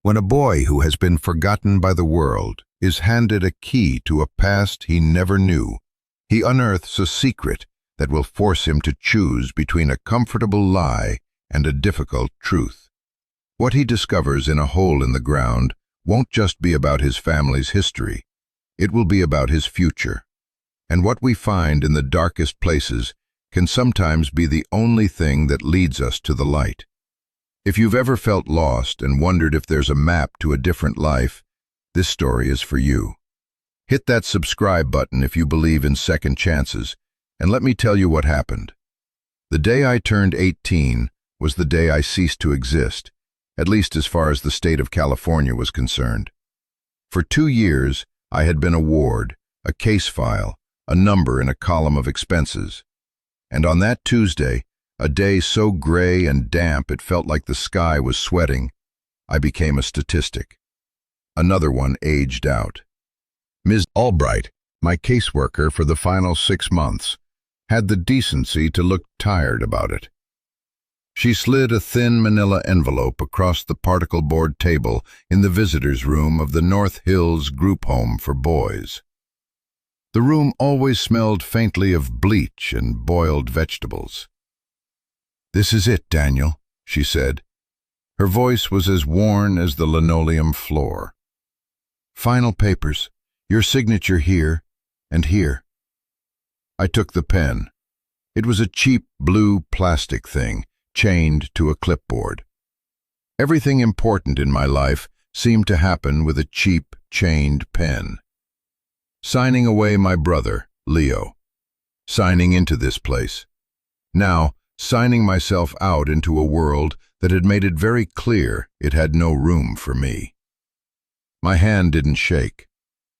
When a boy who has been forgotten by the world is handed a key to a past he never knew, he unearths a secret that will force him to choose between a comfortable lie and a difficult truth. What he discovers in A Hole in the Ground won't just be about his family's history, it will be about his future. And what we find in the darkest places can sometimes be the only thing that leads us to the light. If you've ever felt lost and wondered if there's a map to a different life, this story is for you. Hit that subscribe button if you believe in second chances, and let me tell you what happened. The day I turned 18 was the day I ceased to exist, at least as far as the state of California was concerned. For 2 years, I had been a ward, a case file, a number in a column of expenses. And on that Tuesday, a day so gray and damp it felt like the sky was sweating, I became a statistic. Another one aged out. Ms. Albright, my caseworker for the final 6 months, had the decency to look tired about it. She slid a thin manila envelope across the particle board table in the visitor's room of the North Hills group home for boys. The room always smelled faintly of bleach and boiled vegetables. "This is it, Daniel," she said. Her voice was as worn as the linoleum floor. "Final papers, your signature here and here." I took the pen. It was a cheap blue plastic thing, chained to a clipboard. Everything important in my life seemed to happen with a cheap, chained pen. Signing away my brother, Leo. Signing into this place. Now, signing myself out into a world that had made it very clear it had no room for me. My hand didn't shake.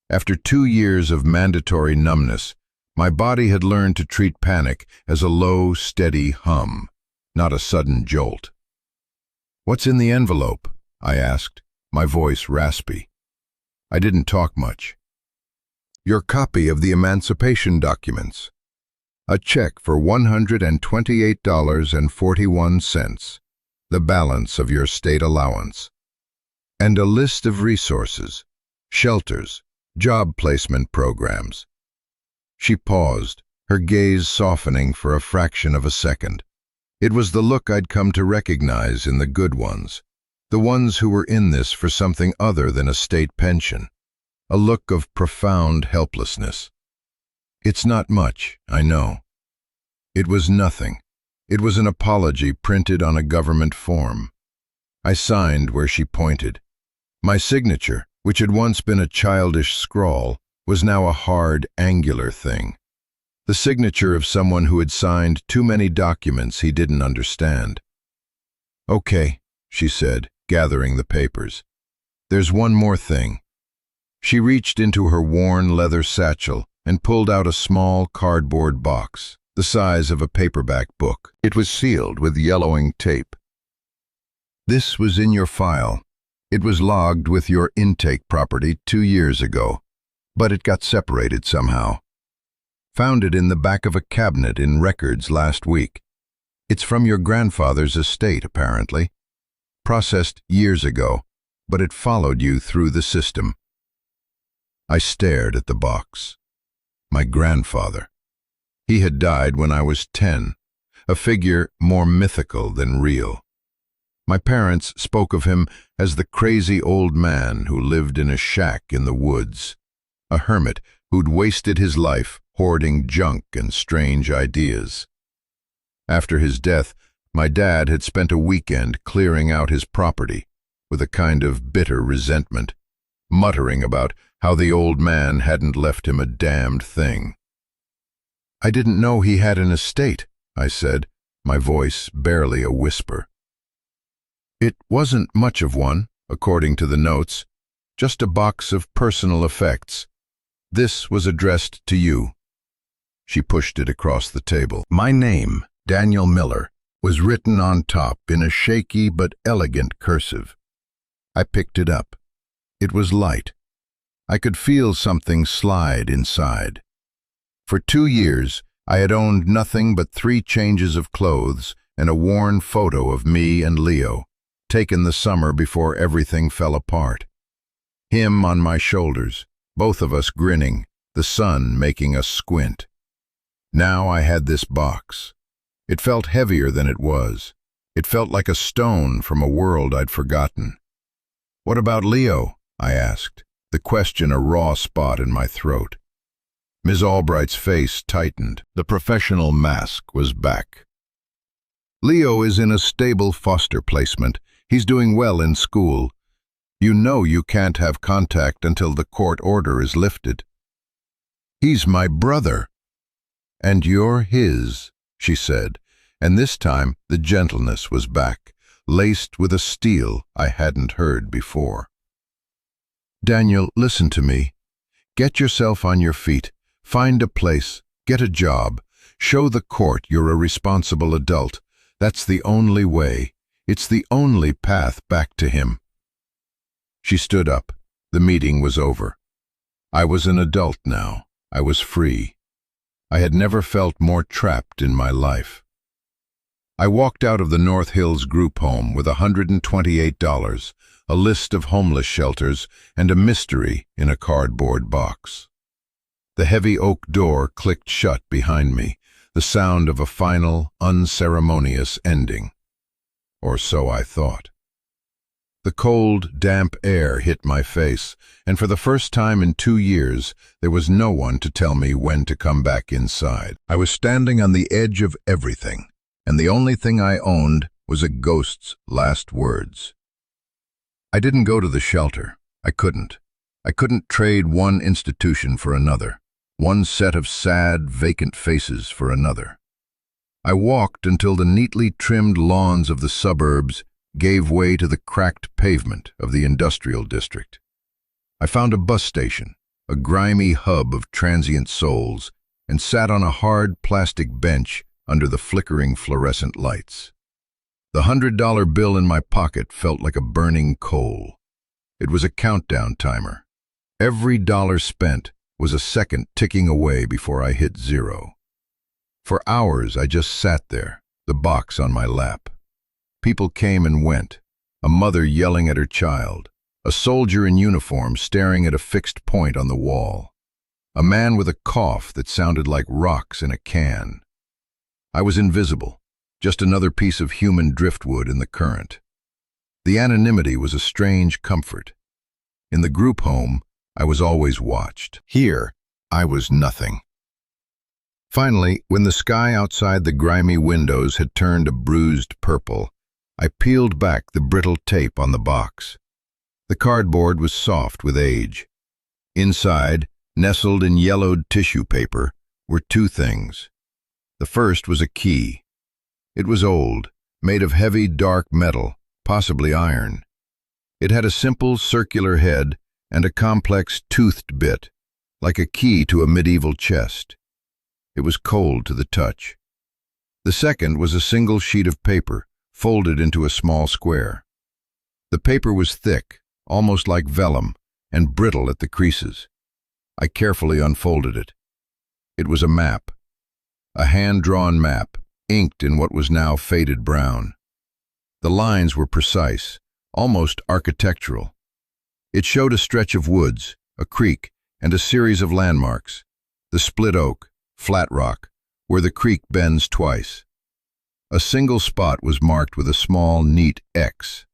After 2 years of mandatory numbness, my body had learned to treat panic as a low, steady hum, not a sudden jolt. "What's in the envelope?" I asked, my voice raspy. I didn't talk much. "Your copy of the emancipation documents. A check for $128.41, the balance of your state allowance. And a list of resources, shelters, job placement programs." She paused, her gaze softening for a fraction of a second. It was the look I'd come to recognize in the good ones, the ones who were in this for something other than a state pension, a look of profound helplessness. "It's not much, I know." It was nothing. It was an apology printed on a government form. I signed where she pointed. My signature, which had once been a childish scrawl, was now a hard, angular thing. The signature of someone who had signed too many documents he didn't understand. "Okay," she said, gathering the papers. "There's one more thing." She reached into her worn leather satchel and pulled out a small cardboard box, the size of a paperback book. It was sealed with yellowing tape. "This was in your file. It was logged with your intake property 2 years ago, but it got separated somehow. Found it in the back of a cabinet in records last week. It's from your grandfather's estate, apparently. Processed years ago, but it followed you through the system." I stared at the box. My grandfather. He had died when I was 10, a figure more mythical than real. My parents spoke of him as the crazy old man who lived in a shack in the woods, a hermit who'd wasted his life hoarding junk and strange ideas. After his death, my dad had spent a weekend clearing out his property, with a kind of bitter resentment, muttering about how the old man hadn't left him a damned thing. "I didn't know he had an estate," I said, my voice barely a whisper. "It wasn't much of one, according to the notes, just a box of personal effects. This was addressed to you." She pushed it across the table. My name, Daniel Miller, was written on top in a shaky but elegant cursive. I picked it up. It was light. I could feel something slide inside. For 2 years, I had owned nothing but 3 changes of clothes and a worn photo of me and Leo, taken the summer before everything fell apart. Him on my shoulders, both of us grinning, the sun making us squint. Now I had this box. It felt heavier than it was. It felt like a stone from a world I'd forgotten. "What about Leo?" I asked, the question a raw spot in my throat. Ms. Albright's face tightened. The professional mask was back. "Leo is in a stable foster placement. He's doing well in school. You know you can't have contact until the court order is lifted." "He's my brother." "And you're his," she said, and this time the gentleness was back, laced with a steel I hadn't heard before. "Daniel, listen to me. Get yourself on your feet. Find a place. Get a job. Show the court you're a responsible adult. That's the only way. It's the only path back to him." She stood up. The meeting was over. I was an adult now. I was free. I had never felt more trapped in my life. I walked out of the North Hills group home with $128, a list of homeless shelters, and a mystery in a cardboard box. The heavy oak door clicked shut behind me, the sound of a final, unceremonious ending. Or so I thought. The cold, damp air hit my face, and for the first time in 2 years, there was no one to tell me when to come back inside. I was standing on the edge of everything, and the only thing I owned was a ghost's last words. I didn't go to the shelter. I couldn't. I couldn't trade one institution for another, one set of sad, vacant faces for another. I walked until the neatly trimmed lawns of the suburbs gave way to the cracked pavement of the industrial district. I found a bus station, a grimy hub of transient souls, and sat on a hard plastic bench under the flickering fluorescent lights. The $100 bill in my pocket felt like a burning coal. It was a countdown timer. Every dollar spent was a second ticking away before I hit zero. For hours I just sat there, the box on my lap. People came and went, a mother yelling at her child, a soldier in uniform staring at a fixed point on the wall, a man with a cough that sounded like rocks in a can. I was invisible, just another piece of human driftwood in the current. The anonymity was a strange comfort. In the group home, I was always watched. Here, I was nothing. Finally, when the sky outside the grimy windows had turned a bruised purple, I peeled back the brittle tape on the box. The cardboard was soft with age. Inside, nestled in yellowed tissue paper, were 2 things. The first was a key. It was old, made of heavy, dark metal, possibly iron. It had a simple circular head and a complex toothed bit, like a key to a medieval chest. It was cold to the touch. The second was a single sheet of paper, folded into a small square. The paper was thick, almost like vellum, and brittle at the creases. I carefully unfolded it. It was a map. A hand-drawn map, inked in what was now faded brown. The lines were precise, almost architectural. It showed a stretch of woods, a creek, and a series of landmarks. The split oak, flat rock, where the creek bends twice. A single spot was marked with a small, neat X.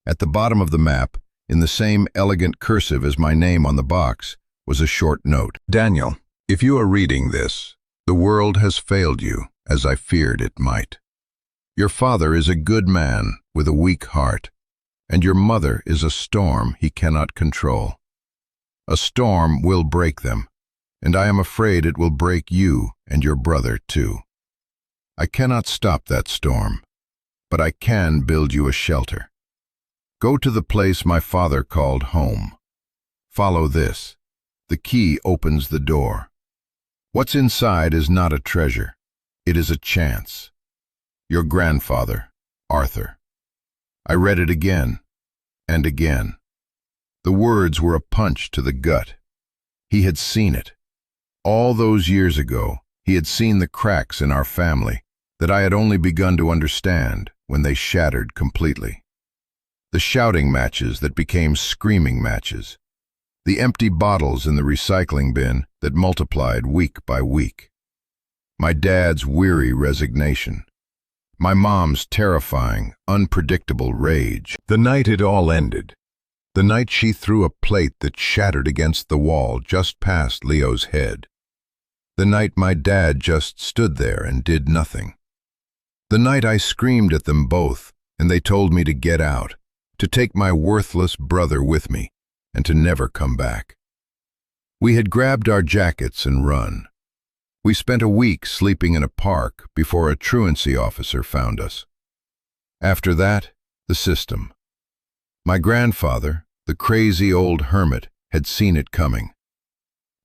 At the bottom of the map, in the same elegant cursive as my name on the box, was a short note. "Daniel, if you are reading this, the world has failed you, as I feared it might. Your father is a good man with a weak heart, and your mother is a storm he cannot control. A storm will break them, and I am afraid it will break you and your brother too. I cannot stop that storm, but I can build you a shelter. Go to the place my father called home. Follow this. The key opens the door. What's inside is not a treasure. It is a chance. Your grandfather, Arthur." I read it again and again. The words were a punch to the gut. He had seen it. All those years ago, he had seen the cracks in our family that I had only begun to understand when they shattered completely. the shouting matches that became screaming matches, the empty bottles in the recycling bin that multiplied week by week. My dad's weary resignation. My mom's terrifying, unpredictable rage. The night it all ended. The night she threw a plate that shattered against the wall just past Leo's head. The night my dad just stood there and did nothing. The night I screamed at them both and they told me to get out, to take my worthless brother with me, and to never come back. We had grabbed our jackets and run. We spent a week sleeping in a park before a truancy officer found us. After that, the system. My grandfather, the crazy old hermit, had seen it coming.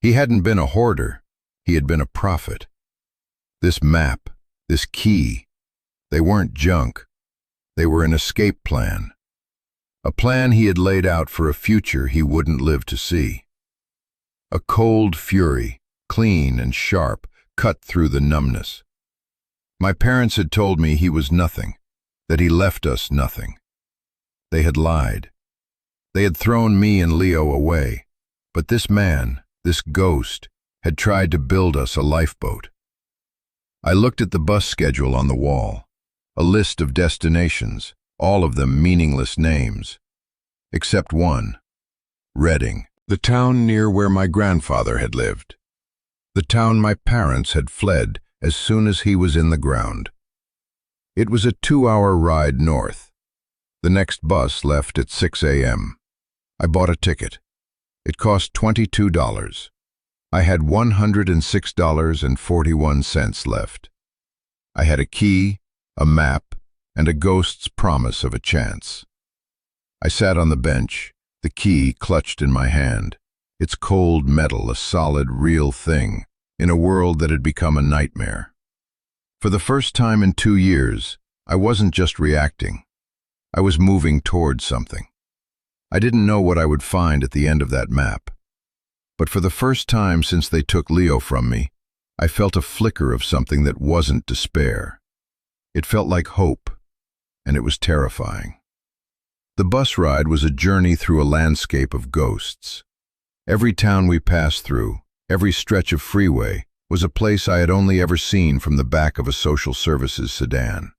He hadn't been a hoarder, he had been a prophet. This map, this key, they weren't junk. They were an escape plan. A plan he had laid out for a future he wouldn't live to see. A cold fury, clean and sharp, cut through the numbness. My parents had told me he was nothing, that he left us nothing. They had lied. They had thrown me and Leo away, but this man, this ghost, had tried to build us a lifeboat. I looked at the bus schedule on the wall, a list of destinations, all of them meaningless names, except one, Reading, the town near where my grandfather had lived, the town my parents had fled as soon as he was in the ground. It was a 2-hour ride north. The next bus left at 6 a.m. I bought a ticket. It cost $22. I had $106.41 left. I had a key, a map, and a ghost's promise of a chance. I sat on the bench, the key clutched in my hand, its cold metal a solid, real thing, in a world that had become a nightmare. For the first time in 2 years, I wasn't just reacting. I was moving towards something. I didn't know what I would find at the end of that map. But for the first time since they took Leo from me, I felt a flicker of something that wasn't despair. It felt like hope, and it was terrifying. The bus ride was a journey through a landscape of ghosts. Every town we passed through, every stretch of freeway, was a place I had only ever seen from the back of a social services sedan.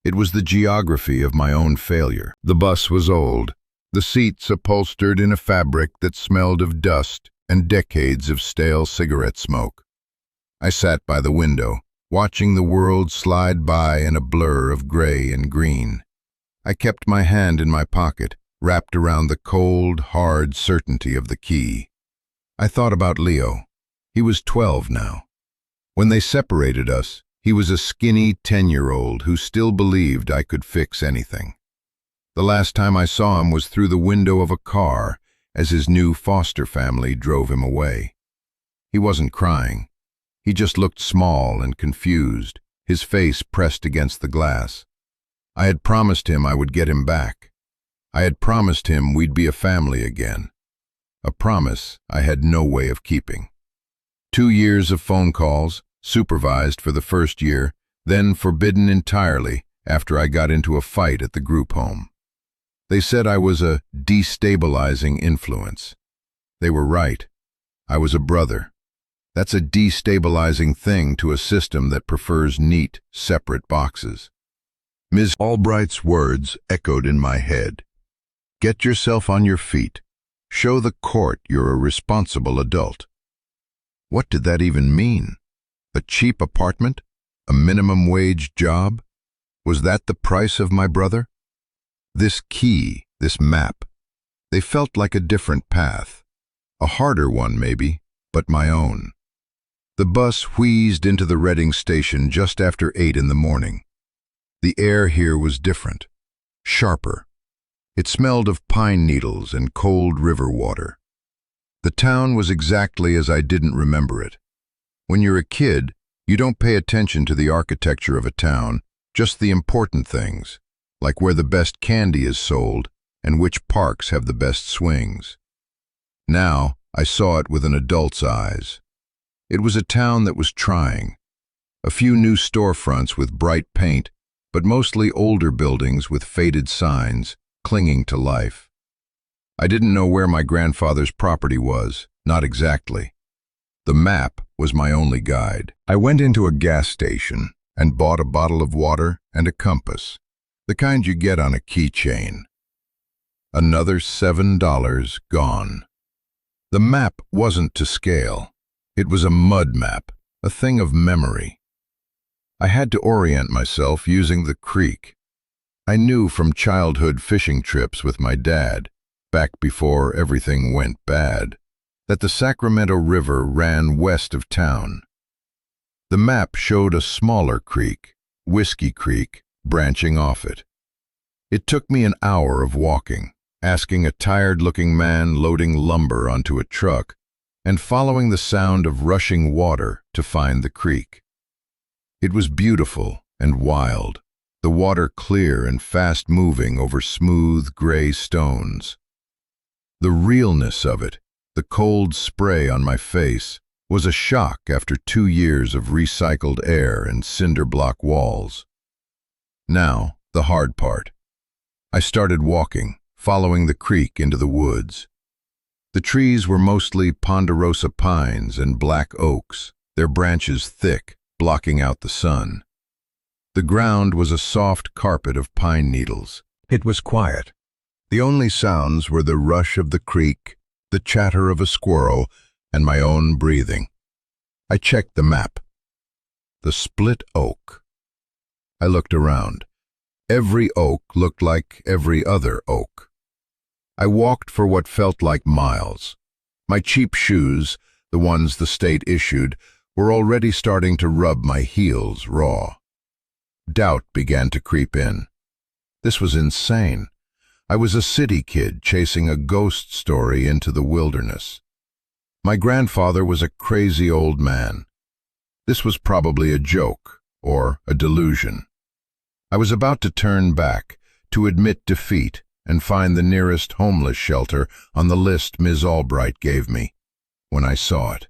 It was the geography of my own failure. The bus was old, the seats upholstered in a fabric that smelled of dust and decades of stale cigarette smoke. I sat by the window, watching the world slide by in a blur of gray and green. I kept my hand in my pocket, wrapped around the cold, hard certainty of the key. I thought about Leo. He was 12 now. When they separated us, he was a skinny 10-year-old who still believed I could fix anything. The last time I saw him was through the window of a car as his new foster family drove him away. He wasn't crying. He just looked small and confused, his face pressed against the glass. I had promised him I would get him back. I had promised him we'd be a family again. A promise I had no way of keeping. 2 years of phone calls, supervised for the first year, then forbidden entirely after I got into a fight at the group home. They said I was a destabilizing influence. They were right. I was a brother. That's a destabilizing thing to a system that prefers neat, separate boxes. Ms. Albright's words echoed in my head. Get yourself on your feet. Show the court you're a responsible adult. What did that even mean? A cheap apartment? A minimum wage job? Was that the price of my brother? This key, this map, they felt like a different path. A harder one, maybe, but my own. The bus wheezed into the Reading station just after 8 in the morning. The air here was different, sharper. It smelled of pine needles and cold river water. The town was exactly as I didn't remember it. When you're a kid, you don't pay attention to the architecture of a town, just the important things, like where the best candy is sold and which parks have the best swings. Now, I saw it with an adult's eyes. It was a town that was trying. A few new storefronts with bright paint, but mostly older buildings with faded signs, clinging to life. I didn't know where my grandfather's property was, not exactly. The map was my only guide. I went into a gas station and bought a bottle of water and a compass, the kind you get on a keychain. Another $7 gone. The map wasn't to scale. It was a mud map, a thing of memory. I had to orient myself using the creek. I knew from childhood fishing trips with my dad, back before everything went bad, that the Sacramento River ran west of town. The map showed a smaller creek, Whiskey Creek, branching off it. It took me an hour of walking, asking a tired-looking man loading lumber onto a truck, and following the sound of rushing water to find the creek. It was beautiful and wild, the water clear and fast-moving over smooth, gray stones. The realness of it, the cold spray on my face, was a shock after 2 years of recycled air and cinder block walls. Now, the hard part. I started walking, following the creek into the woods. The trees were mostly ponderosa pines and black oaks, their branches thick, blocking out the sun. The ground was a soft carpet of pine needles. It was quiet. The only sounds were the rush of the creek, the chatter of a squirrel, and my own breathing. I checked the map. The split oak. I looked around. Every oak looked like every other oak. I walked for what felt like miles. My cheap shoes, the ones the state issued, were already starting to rub my heels raw. Doubt began to creep in. This was insane. I was a city kid chasing a ghost story into the wilderness. My grandfather was a crazy old man. This was probably a joke, or a delusion. I was about to turn back, to admit defeat, and find the nearest homeless shelter on the list Ms. Albright gave me, when I saw it.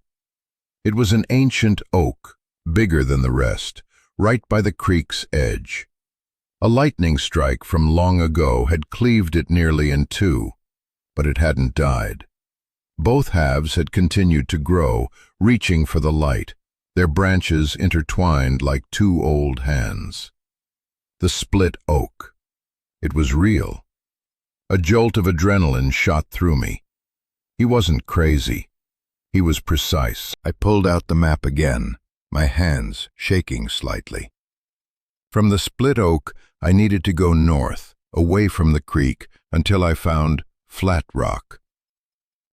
It was an ancient oak, bigger than the rest, right by the creek's edge. A lightning strike from long ago had cleaved it nearly in two, but it hadn't died. Both halves had continued to grow, reaching for the light, their branches intertwined like two old hands. The split oak. It was real. A jolt of adrenaline shot through me. He wasn't crazy. He was precise. I pulled out the map again, my hands shaking slightly. From the split oak, I needed to go north, away from the creek, until I found Flat Rock.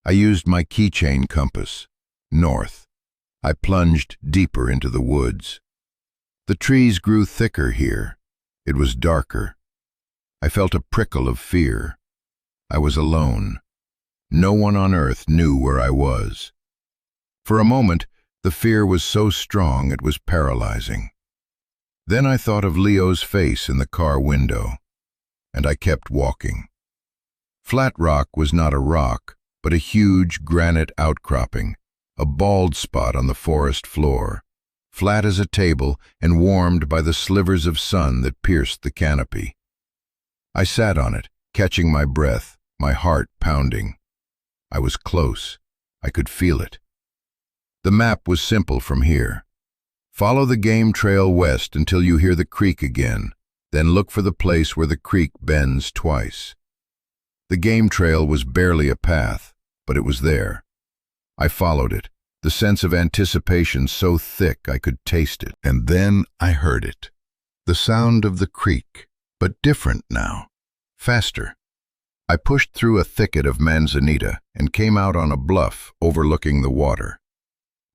I used my keychain compass. North. I plunged deeper into the woods. The trees grew thicker here. It was darker. I felt a prickle of fear. I was alone. No one on earth knew where I was. For a moment, the fear was so strong it was paralyzing. Then I thought of Leo's face in the car window, and I kept walking. Flat Rock was not a rock, but a huge granite outcropping, a bald spot on the forest floor, flat as a table and warmed by the slivers of sun that pierced the canopy. I sat on it, catching my breath, my heart pounding. I was close. I could feel it. The map was simple from here. Follow the game trail west until you hear the creek again, then look for the place where the creek bends twice. The game trail was barely a path, but it was there. I followed it, the sense of anticipation so thick I could taste it. And then I heard it. The sound of the creek, but different now, faster. I pushed through a thicket of manzanita and came out on a bluff overlooking the water.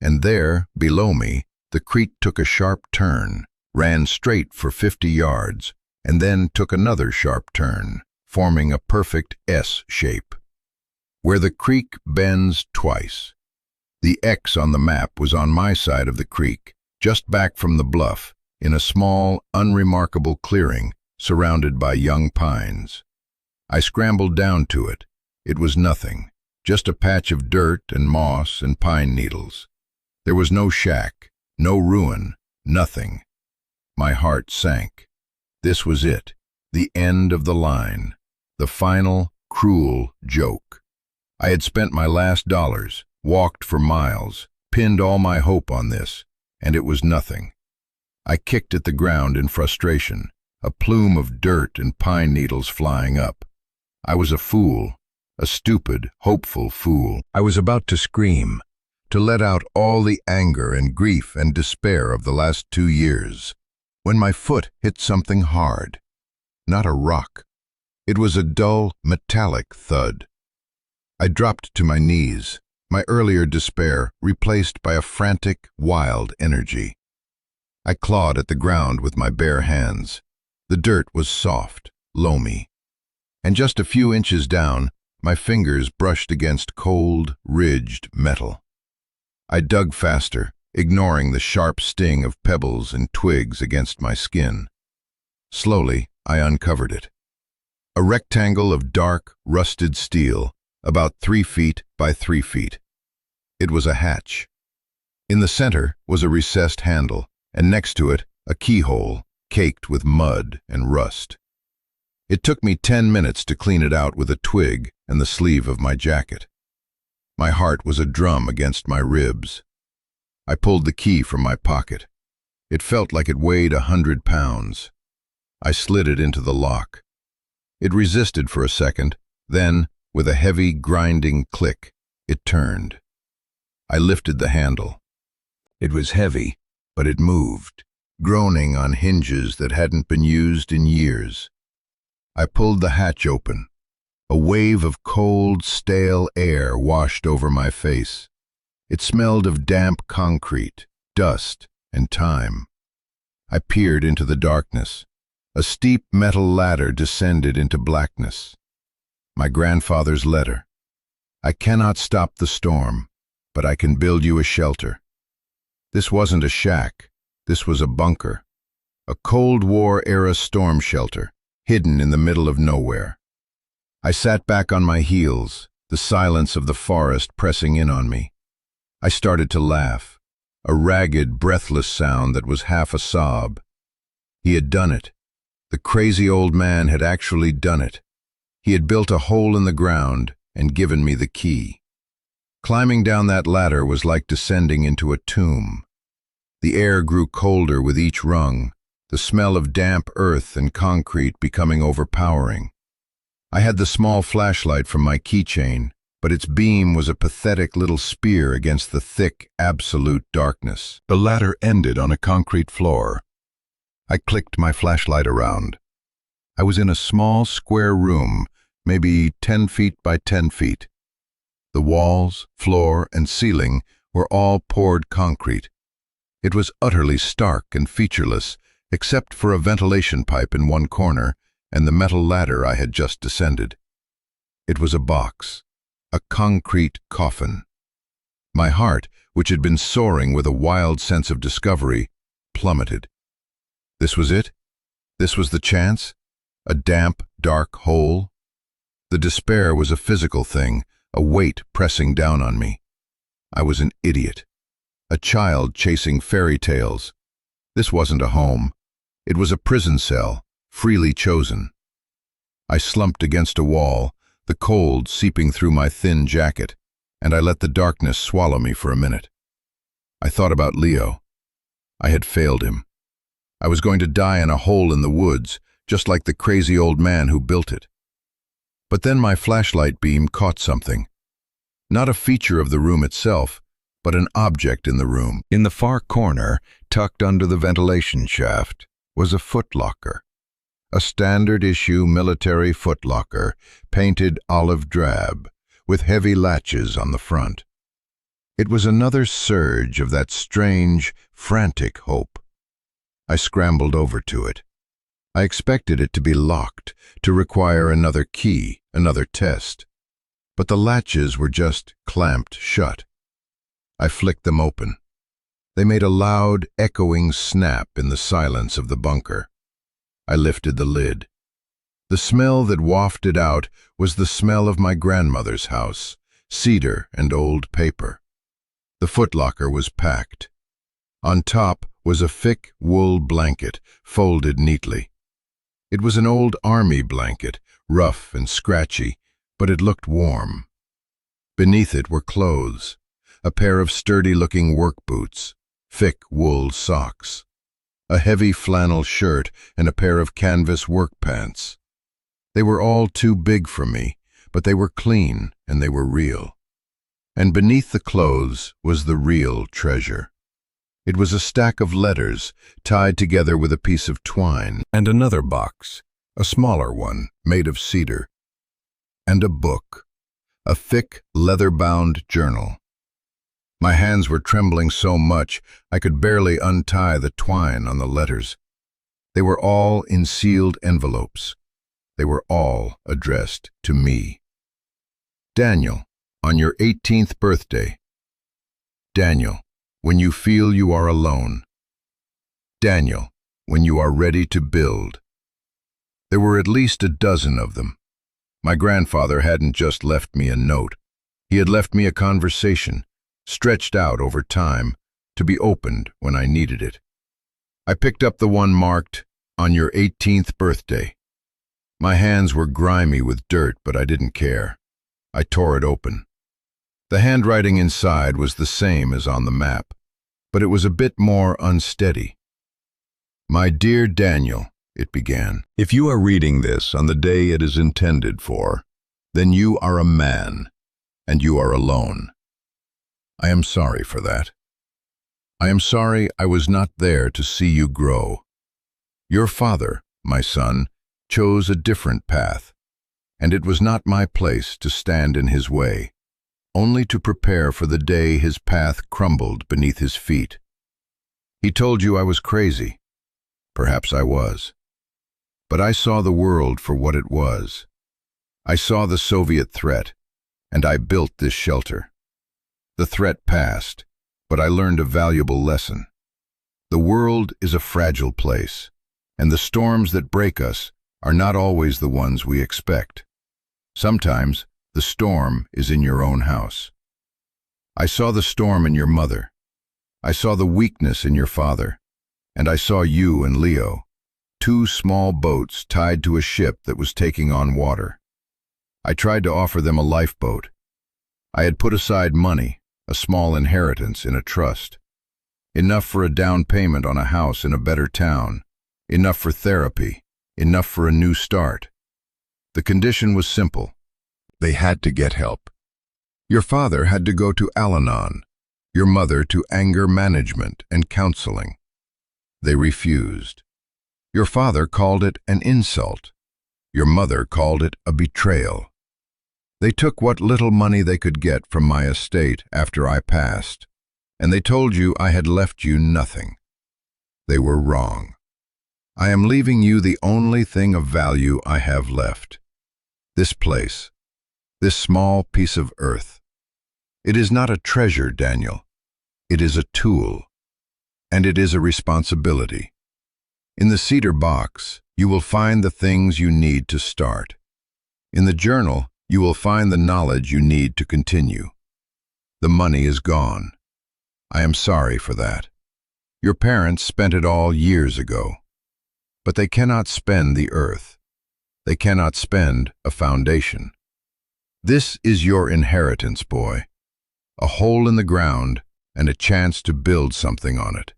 And there, below me, the creek took a sharp turn, ran straight for 50 yards, and then took another sharp turn, forming a perfect S shape. Where the creek bends twice. The X on the map was on my side of the creek, just back from the bluff, in a small, unremarkable clearing, surrounded by young pines. I scrambled down to it. It was nothing, just a patch of dirt and moss and pine needles. There was no shack, no ruin, nothing. My heart sank. This was it, the end of the line. The final, cruel joke. I had spent my last dollars, walked for miles, pinned all my hope on this, and it was nothing. I kicked at the ground in frustration, a plume of dirt and pine needles flying up. I was a fool, a stupid, hopeful fool. I was about to scream, to let out all the anger and grief and despair of the last 2 years, when my foot hit something hard. Not a rock. It was a dull, metallic thud. I dropped to my knees, my earlier despair replaced by a frantic, wild energy. I clawed at the ground with my bare hands. The dirt was soft, loamy, and just a few inches down, my fingers brushed against cold, ridged metal. I dug faster, ignoring the sharp sting of pebbles and twigs against my skin. Slowly, I uncovered it. A rectangle of dark, rusted steel, about 3 feet by 3 feet. It was a hatch. In the center was a recessed handle, and next to it, a keyhole, caked with mud and rust. It took me 10 minutes to clean it out with a twig and the sleeve of my jacket. My heart was a drum against my ribs. I pulled the key from my pocket. It felt like it weighed 100 pounds. I slid it into the lock. It resisted for a second, then, with a heavy, grinding click, it turned. I lifted the handle. It was heavy, but it moved, groaning on hinges that hadn't been used in years. I pulled the hatch open. A wave of cold, stale air washed over my face. It smelled of damp concrete, dust, and time. I peered into the darkness. A steep metal ladder descended into blackness. My grandfather's letter. I cannot stop the storm, but I can build you a shelter. This wasn't a shack. This was a bunker. A Cold War-era storm shelter, hidden in the middle of nowhere. I sat back on my heels, the silence of the forest pressing in on me. I started to laugh, a ragged, breathless sound that was half a sob. He had done it. The crazy old man had actually done it. He had built a hole in the ground and given me the key. Climbing down that ladder was like descending into a tomb. The air grew colder with each rung, the smell of damp earth and concrete becoming overpowering. I had the small flashlight from my keychain, but its beam was a pathetic little spear against the thick, absolute darkness. The ladder ended on a concrete floor. I clicked my flashlight around. I was in a small, square room, maybe 10 feet by 10 feet. The walls, floor, and ceiling were all poured concrete. It was utterly stark and featureless, except for a ventilation pipe in one corner and the metal ladder I had just descended. It was a box, a concrete coffin. My heart, which had been soaring with a wild sense of discovery, plummeted. This was it? This was the chance? A damp, dark hole? The despair was a physical thing, a weight pressing down on me. I was an idiot, a child chasing fairy tales. This wasn't a home. It was a prison cell, freely chosen. I slumped against a wall, the cold seeping through my thin jacket, and I let the darkness swallow me for a minute. I thought about Leo. I had failed him. I was going to die in a hole in the woods, just like the crazy old man who built it. But then my flashlight beam caught something. Not a feature of the room itself, but an object in the room. In the far corner, tucked under the ventilation shaft, was a footlocker. A standard-issue military footlocker, painted olive drab, with heavy latches on the front. It was another surge of that strange, frantic hope. I scrambled over to it. I expected it to be locked, to require another key, another test. But the latches were just clamped shut. I flicked them open. They made a loud, echoing snap in the silence of the bunker. I lifted the lid. The smell that wafted out was the smell of my grandmother's house, cedar and old paper. The footlocker was packed. On top was a thick wool blanket, folded neatly. It was an old army blanket, rough and scratchy, but it looked warm. Beneath it were clothes, a pair of sturdy-looking work boots, thick wool socks, a heavy flannel shirt, and a pair of canvas work pants. They were all too big for me, but they were clean and they were real. And beneath the clothes was the real treasure. It was a stack of letters tied together with a piece of twine, and another box, a smaller one, made of cedar, and a book, a thick, leather-bound journal. My hands were trembling so much I could barely untie the twine on the letters. They were all in sealed envelopes. They were all addressed to me. Daniel, on your 18th birthday. Daniel, when you feel you are alone. Daniel, when you are ready to build. There were at least a dozen of them. My grandfather hadn't just left me a note. He had left me a conversation, stretched out over time, to be opened when I needed it. I picked up the one marked, "On your 18th birthday." My hands were grimy with dirt, but I didn't care. I tore it open. The handwriting inside was the same as on the map, but it was a bit more unsteady. "My dear Daniel," it began, "if you are reading this on the day it is intended for, then you are a man, and you are alone. I am sorry for that. I am sorry I was not there to see you grow. Your father, my son, chose a different path, and it was not my place to stand in his way, only to prepare for the day his path crumbled beneath his feet. He told you I was crazy. Perhaps I was. But I saw the world for what it was. I saw the Soviet threat, and I built this shelter. The threat passed, but I learned a valuable lesson. The world is a fragile place, and the storms that break us are not always the ones we expect. Sometimes the storm is in your own house. I saw the storm in your mother. I saw the weakness in your father, and I saw you and Leo, two small boats tied to a ship that was taking on water. I tried to offer them a lifeboat. I had put aside money, a small inheritance in a trust, enough for a down payment on a house in a better town, enough for therapy, enough for a new start. The condition was simple. They had to get help. Your father had to go to Al-Anon, your mother to anger management and counseling. They refused. Your father called it an insult. Your mother called it a betrayal. They took what little money they could get from my estate after I passed, and they told you I had left you nothing. They were wrong. I am leaving you the only thing of value I have left. This place, this small piece of earth. It is not a treasure, Daniel. It is a tool, and it is a responsibility. In the cedar box, you will find the things you need to start. In the journal, you will find the knowledge you need to continue. The money is gone. I am sorry for that. Your parents spent it all years ago. But they cannot spend the earth. They cannot spend a foundation. This is your inheritance, boy. A hole in the ground and a chance to build something on it.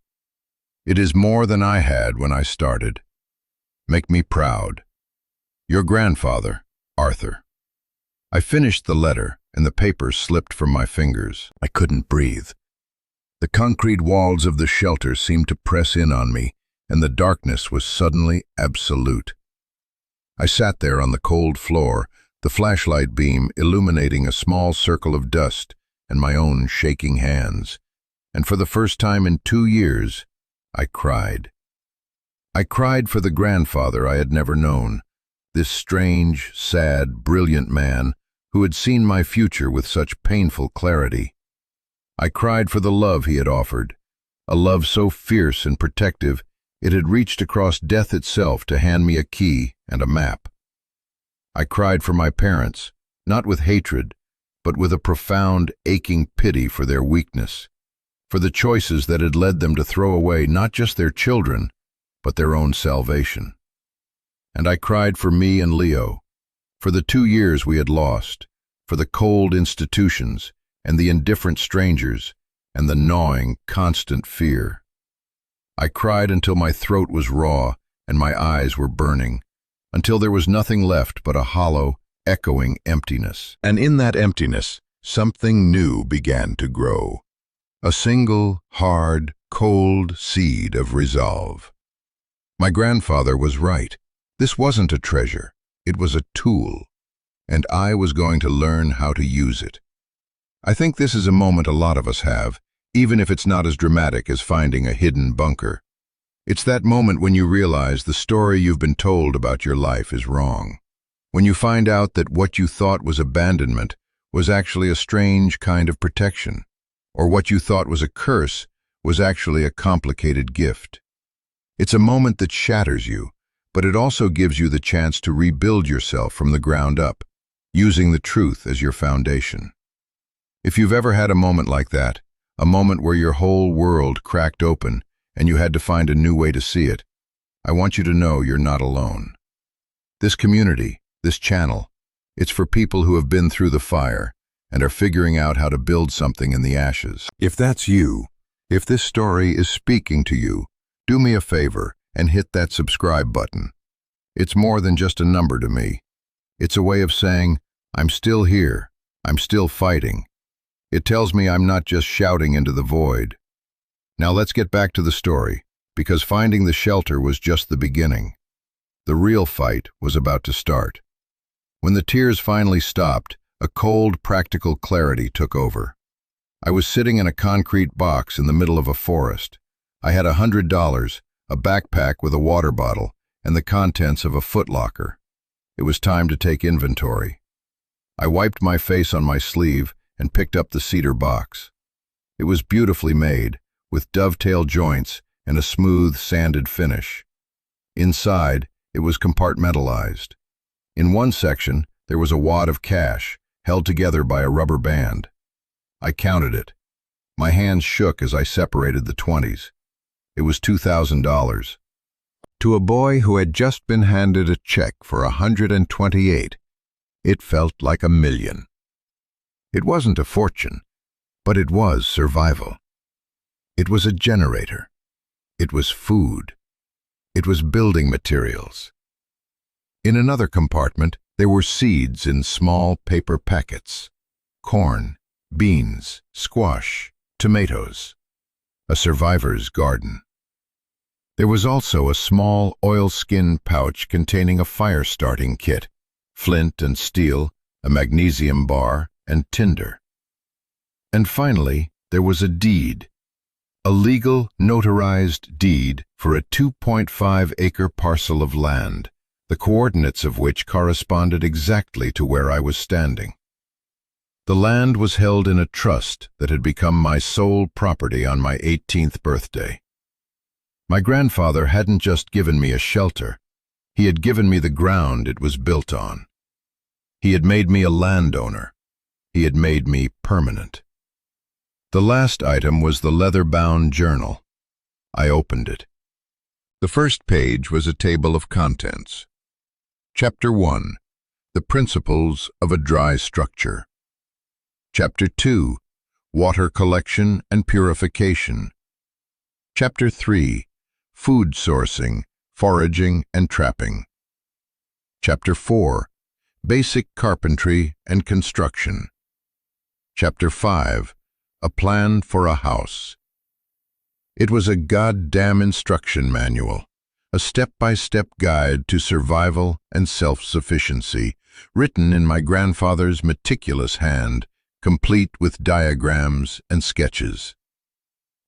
It is more than I had when I started. Make me proud. Your grandfather, Arthur. I finished the letter, and the paper slipped from my fingers. I couldn't breathe. The concrete walls of the shelter seemed to press in on me, and the darkness was suddenly absolute. I sat there on the cold floor, the flashlight beam illuminating a small circle of dust and my own shaking hands, and for the first time in 2 years, I cried. I cried for the grandfather I had never known, this strange, sad, brilliant man who had seen my future with such painful clarity. I cried for the love he had offered, a love so fierce and protective it had reached across death itself to hand me a key and a map. I cried for my parents, not with hatred, but with a profound, aching pity for their weakness, for the choices that had led them to throw away not just their children, but their own salvation. And I cried for me and Leo, For the 2 years we had lost, for the cold institutions, and the indifferent strangers, and the gnawing, constant fear. I cried until my throat was raw and my eyes were burning, until there was nothing left but a hollow, echoing emptiness. And in that emptiness, something new began to grow. A single, hard, cold seed of resolve. My grandfather was right. This wasn't a treasure. It was a tool, and I was going to learn how to use it. I think this is a moment a lot of us have, even if it's not as dramatic as finding a hidden bunker. It's that moment when you realize the story you've been told about your life is wrong. When you find out that what you thought was abandonment was actually a strange kind of protection, or what you thought was a curse was actually a complicated gift. It's a moment that shatters you, but it also gives you the chance to rebuild yourself from the ground up, using the truth as your foundation. If you've ever had a moment like that, a moment where your whole world cracked open and you had to find a new way to see it, I want you to know you're not alone. This community, this channel, it's for people who have been through the fire and are figuring out how to build something in the ashes. If that's you, if this story is speaking to you, do me a favor and hit that subscribe button. It's more than just a number to me. It's a way of saying, I'm still here, I'm still fighting. It tells me I'm not just shouting into the void. Now let's get back to the story, because finding the shelter was just the beginning. The real fight was about to start. When the tears finally stopped, a cold, practical clarity took over. I was sitting in a concrete box in the middle of a forest. I had $100, a backpack with a water bottle, and the contents of a footlocker. It was time to take inventory. I wiped my face on my sleeve and picked up the cedar box. It was beautifully made, with dovetail joints and a smooth, sanded finish. Inside, it was compartmentalized. In one section, there was a wad of cash, held together by a rubber band. I counted it. My hands shook as I separated the 20s. It was $2,000. To a boy who had just been handed a check for 128, it felt like $1 million. It wasn't a fortune, but it was survival. It was a generator. It was food. It was building materials. In another compartment, there were seeds in small paper packets. Corn, beans, squash, tomatoes. A survivor's garden. There was also a small oilskin pouch containing a fire-starting kit, flint and steel, a magnesium bar, and tinder. And finally, there was a deed. A legal, notarized deed for a 2.5-acre parcel of land, the coordinates of which corresponded exactly to where I was standing. The land was held in a trust that had become my sole property on my 18th birthday. My grandfather hadn't just given me a shelter, he had given me the ground it was built on. He had made me a landowner. He had made me permanent. The last item was the leather-bound journal. I opened it. The first page was a table of contents. Chapter 1. The Principles of a Dry Structure. Chapter 2. Water Collection and Purification. Chapter 3. Food Sourcing, Foraging and Trapping. Chapter 4. Basic Carpentry and Construction. Chapter 5. A Plan for a House. It was a goddamn instruction manual, a step-by-step guide to survival and self-sufficiency, written in my grandfather's meticulous hand, complete with diagrams and sketches.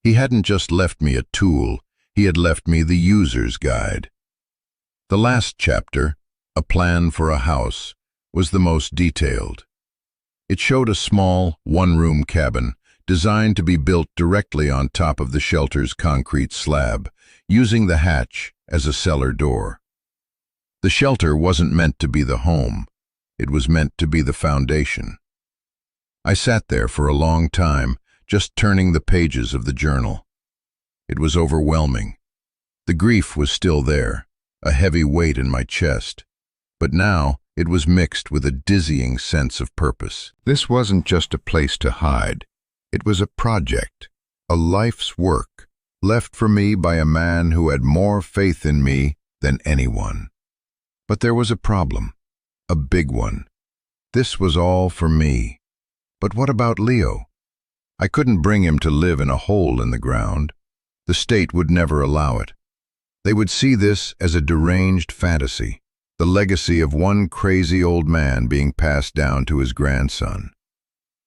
He hadn't just left me a tool, he had left me the user's guide. The last chapter, A Plan for a House, was the most detailed. It showed a small, one-room cabin, designed to be built directly on top of the shelter's concrete slab, using the hatch as a cellar door. The shelter wasn't meant to be the home, it was meant to be the foundation. I sat there for a long time, just turning the pages of the journal. It was overwhelming. The grief was still there, a heavy weight in my chest, but now It was mixed with a dizzying sense of purpose. This wasn't just a place to hide. It was a project, a life's work, left for me by a man who had more faith in me than anyone. But there was a problem, a big one. This was all for me. But what about Leo? I couldn't bring him to live in a hole in the ground. The state would never allow it. They would see this as a deranged fantasy, the legacy of one crazy old man being passed down to his grandson.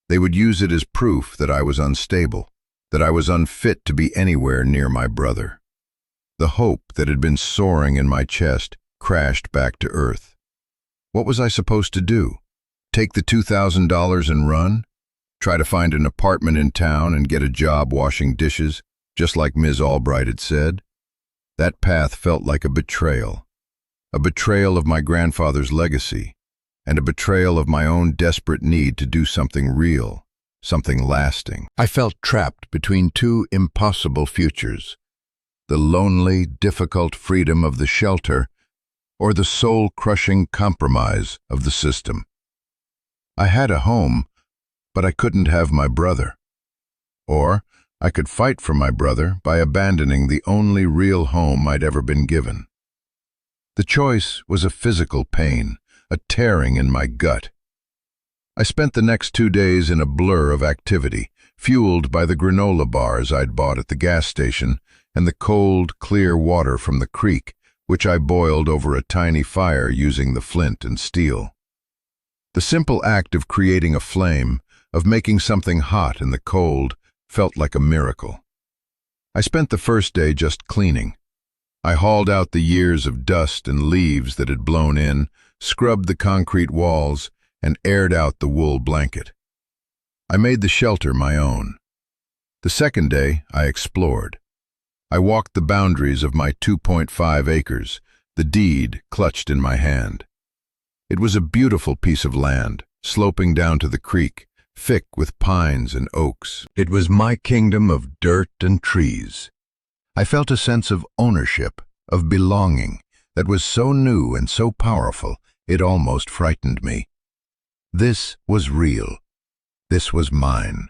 They would use it as proof that I was unstable, that I was unfit to be anywhere near my brother. The hope that had been soaring in my chest crashed back to earth. What was I supposed to do? Take the $2,000 and run? Try to find an apartment in town and get a job washing dishes, just like Ms. Albright had said? That path felt like a betrayal of my grandfather's legacy, and a betrayal of my own desperate need to do something real, something lasting. I felt trapped between two impossible futures: the lonely, difficult freedom of the shelter, or the soul-crushing compromise of the system. I had a home, but I couldn't have my brother. Or I could fight for my brother by abandoning the only real home I'd ever been given. The choice was a physical pain, a tearing in my gut. I spent the next 2 days in a blur of activity, fueled by the granola bars I'd bought at the gas station and the cold, clear water from the creek, which I boiled over a tiny fire using the flint and steel. The simple act of creating a flame, of making something hot in the cold, felt like a miracle. I spent the first day just cleaning. I hauled out the years of dust and leaves that had blown in, scrubbed the concrete walls, and aired out the wool blanket. I made the shelter my own. The second day, I explored. I walked the boundaries of my 2.5 acres, the deed clutched in my hand. It was a beautiful piece of land, sloping down to the creek, thick with pines and oaks. It was my kingdom of dirt and trees. I felt a sense of ownership, of belonging, that was so new and so powerful, it almost frightened me. This was real. This was mine.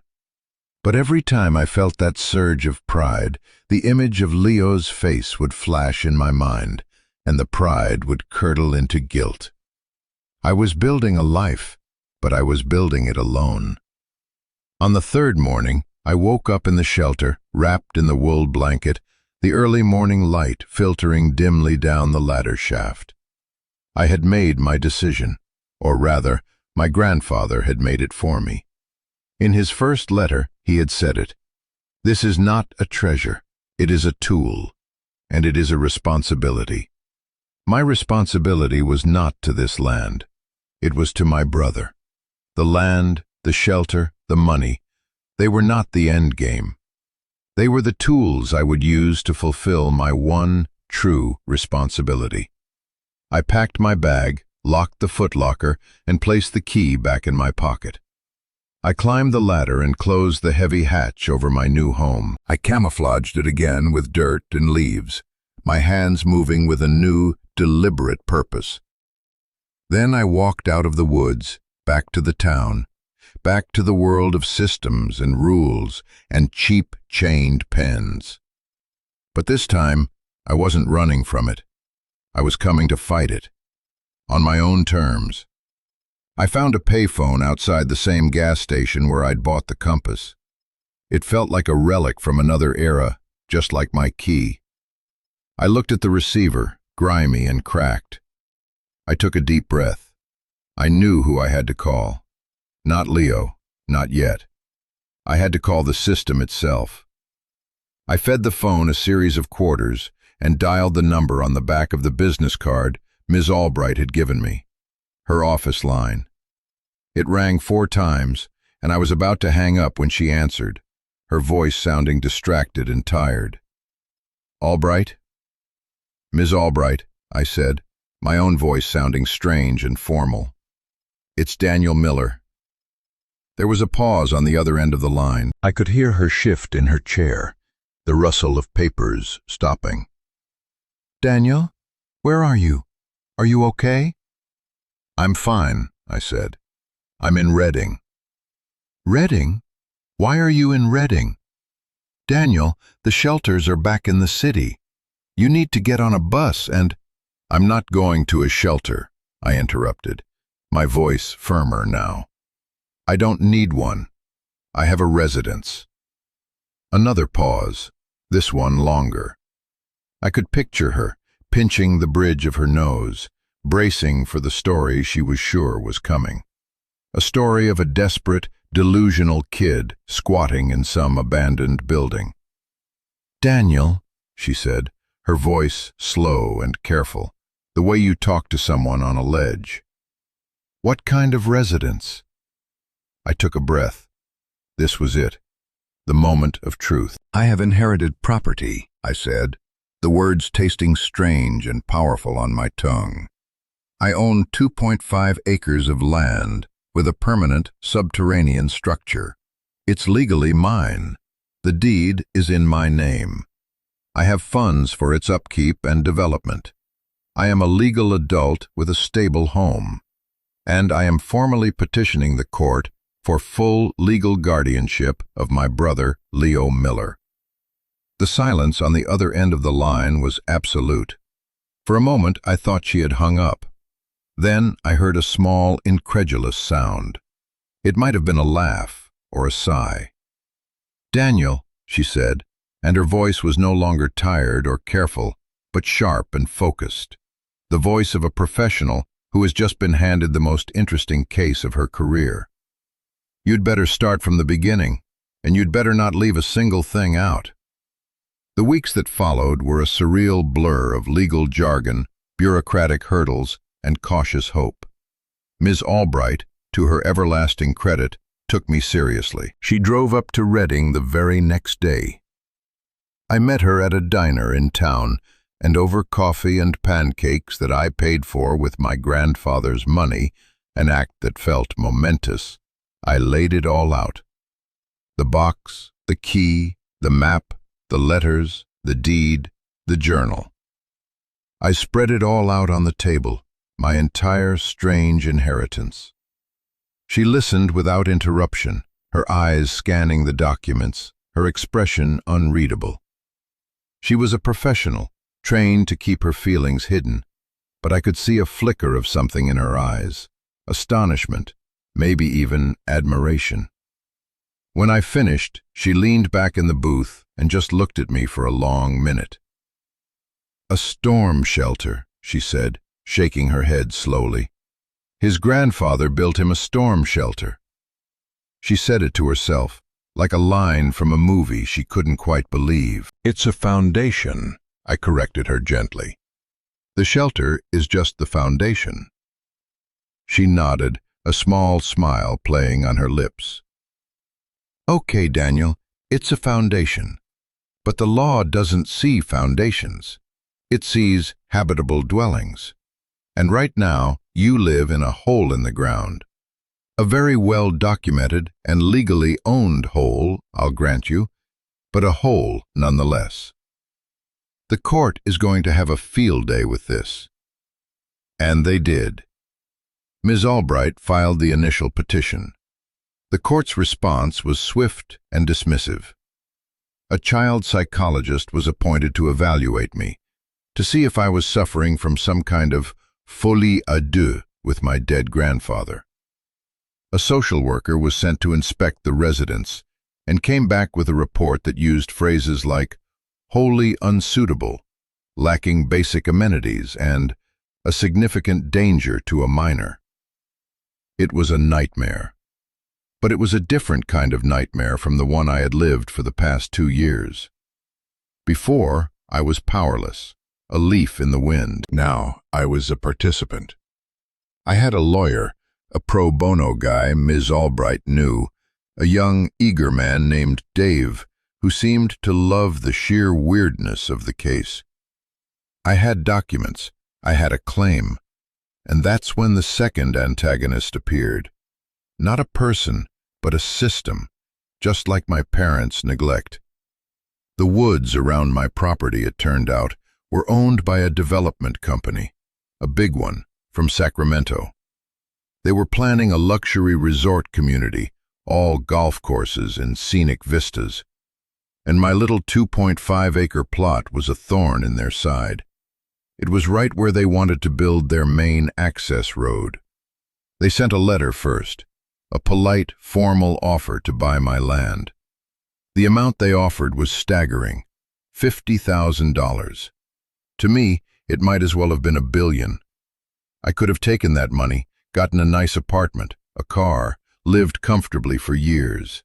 But every time I felt that surge of pride, the image of Leo's face would flash in my mind, and the pride would curdle into guilt. I was building a life, but I was building it alone. On the third morning, I woke up in the shelter, wrapped in the wool blanket, the early morning light filtering dimly down the ladder shaft. I had made my decision, or rather, my grandfather had made it for me. In his first letter, he had said it. This is not a treasure, it is a tool, and it is a responsibility. My responsibility was not to this land. It was to my brother. The land, the shelter, the money, they were not the end game. They were the tools I would use to fulfill my one true responsibility. I packed my bag, locked the footlocker, and placed the key back in my pocket. I climbed the ladder and closed the heavy hatch over my new home. I camouflaged it again with dirt and leaves, my hands moving with a new, deliberate purpose. Then I walked out of the woods, back to the town, back to the world of systems and rules and cheap chained pens. But this time, I wasn't running from it. I was coming to fight it, on my own terms. I found a payphone outside the same gas station where I'd bought the compass. It felt like a relic from another era, just like my key. I looked at the receiver, grimy and cracked. I took a deep breath. I knew who I had to call. Not Leo, not yet. I had to call the system itself. I fed the phone a series of quarters and dialed the number on the back of the business card Ms. Albright had given me, her office line. It rang 4 times, and I was about to hang up when she answered, her voice sounding distracted and tired. "Albright?" "Ms. Albright," I said, my own voice sounding strange and formal. "It's Daniel Miller." There was a pause on the other end of the line. I could hear her shift in her chair, the rustle of papers stopping. "Daniel, where are you? Are you okay?" "I'm fine," I said. "I'm in Reading." "Reading? Why are you in Reading?" "Daniel, the shelters are back in the city. You need to get on a bus and—" "I'm not going to a shelter," I interrupted, my voice firmer now. "I don't need one. I have a residence." Another pause, this one longer. I could picture her, pinching the bridge of her nose, bracing for the story she was sure was coming. A story of a desperate, delusional kid squatting in some abandoned building. "Daniel," she said, her voice slow and careful, the way you talk to someone on a ledge. "What kind of residence?" I took a breath. This was it, the moment of truth. "I have inherited property," I said, the words tasting strange and powerful on my tongue. "I own 2.5 acres of land with a permanent subterranean structure. It's legally mine. The deed is in my name. I have funds for its upkeep and development. I am a legal adult with a stable home. And I am formally petitioning the court for full legal guardianship of my brother, Leo Miller." The silence on the other end of the line was absolute. For a moment I thought she had hung up. Then I heard a small, incredulous sound. It might have been a laugh or a sigh. "Daniel," she said, and her voice was no longer tired or careful, but sharp and focused. The voice of a professional who has just been handed the most interesting case of her career. "You'd better start from the beginning, and you'd better not leave a single thing out." The weeks that followed were a surreal blur of legal jargon, bureaucratic hurdles, and cautious hope. Ms. Albright, to her everlasting credit, took me seriously. She drove up to Reading the very next day. I met her at a diner in town, and over coffee and pancakes that I paid for with my grandfather's money, an act that felt momentous, I laid it all out. The box, the key, the map, the letters, the deed, the journal. I spread it all out on the table, my entire strange inheritance. She listened without interruption, her eyes scanning the documents, her expression unreadable. She was a professional, trained to keep her feelings hidden, but I could see a flicker of something in her eyes, astonishment, maybe even admiration. When I finished, she leaned back in the booth and just looked at me for a long minute. "A storm shelter," she said, shaking her head slowly. "His grandfather built him a storm shelter." She said it to herself, like a line from a movie she couldn't quite believe. "It's a foundation," I corrected her gently. "The shelter is just the foundation." She nodded, a small smile playing on her lips. "Okay, Daniel, it's a foundation. But the law doesn't see foundations. It sees habitable dwellings. And right now, you live in a hole in the ground. A very well-documented and legally owned hole, I'll grant you, but a hole nonetheless. The court is going to have a field day with this." And they did. Ms. Albright filed the initial petition. The court's response was swift and dismissive. A child psychologist was appointed to evaluate me, to see if I was suffering from some kind of folie à deux with my dead grandfather. A social worker was sent to inspect the residence and came back with a report that used phrases like wholly unsuitable, lacking basic amenities, and a significant danger to a minor. It was a nightmare. But it was a different kind of nightmare from the one I had lived for the past 2 years. Before, I was powerless, a leaf in the wind. Now, I was a participant. I had a lawyer, a pro bono guy Ms. Albright knew, a young, eager man named Dave, who seemed to love the sheer weirdness of the case. I had documents, I had a claim, and that's when the second antagonist appeared. Not a person, but a system, just like my parents' neglect. The woods around my property, it turned out, were owned by a development company, a big one, from Sacramento. They were planning a luxury resort community, all golf courses and scenic vistas. And my little 2.5-acre plot was a thorn in their side. It was right where they wanted to build their main access road. They sent a letter first, a polite, formal offer to buy my land. The amount they offered was staggering, $50,000. To me, it might as well have been $1 billion. I could have taken that money, gotten a nice apartment, a car, lived comfortably for years.